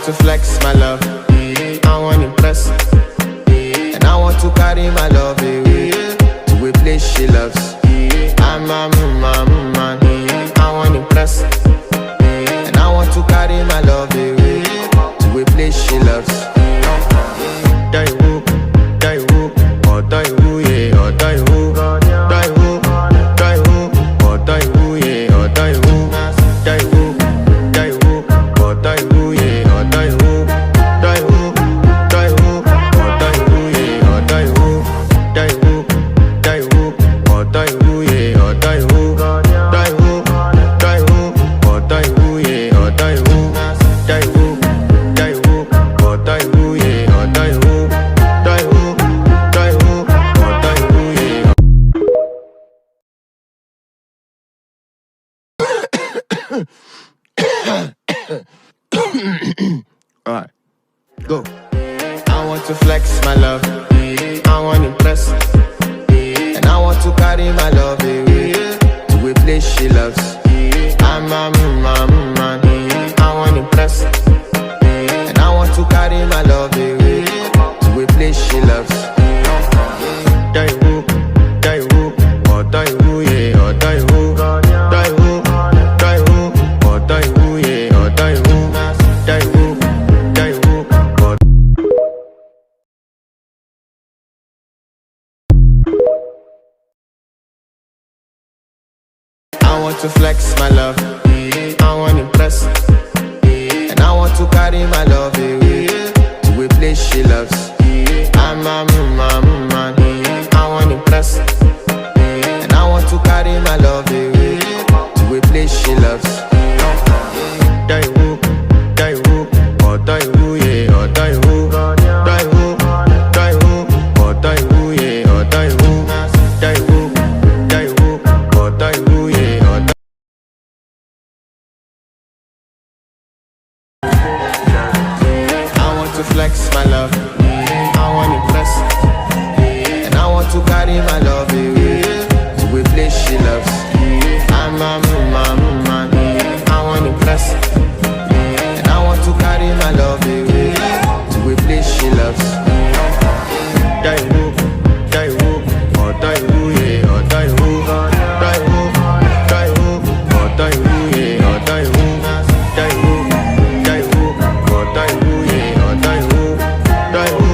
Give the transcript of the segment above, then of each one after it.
to flex my love, I want to impress, and I want to carry my love away to a place she loves. I'm a man, I want to impress, and I want to carry my love away to a place she loves. Die woo, or die woo, yeah, or die woo, die woo, or die woo, yeah, or die woo, die woo, or die woo, yeah, or die woo, die woo, or die woo, yeah, or die woo, die woo, or die woo, yeah, or die woo, die woo, or die woo, yeah, or die woo, die woo, or die woo, yeah, or die woo, die woo, or die woo, yeah. Alright, go. I want to flex my love, I want to impress, and I want to carry my love away to a place she loves. I'm a man, I want to impress, and I want to carry my love away to a place she loves. Die woo, or die woo, yeah, or die woo, die woo, or die woo, yeah, or die woo, die woo, or I want to flex my love, I want to impress, and I want to carry my love away to a place she loves. I'm a man, I want to impress, and I want to carry my love away to a place she loves. Die woo, or die woo, yeah, or die woo, die woo, or die woo, yeah, or die woo, die woo, or die woo, yeah, or die. I want to flex my love, I want to impress, and I want to carry my love away to a place she loves. I'm a man, I want to impress, and I want to carry my love away to a place she loves. Die woo, or die woo, yeah, or die woo, die woo, or die woo, yeah, or die woo, die woo, or die woo, yeah, or die woo, die woo, or die woo, yeah, or die woo, die woo,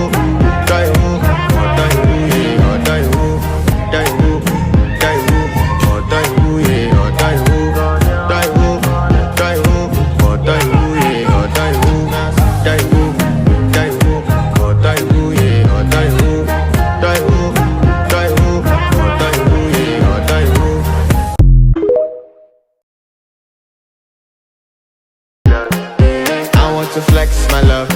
or die woo, yeah, or die woo, die woo, or die woo, yeah, or die woo, die woo, or die woo, yeah, or die woo, die woo, or die woo, yeah, or die woo. I want to flex my love,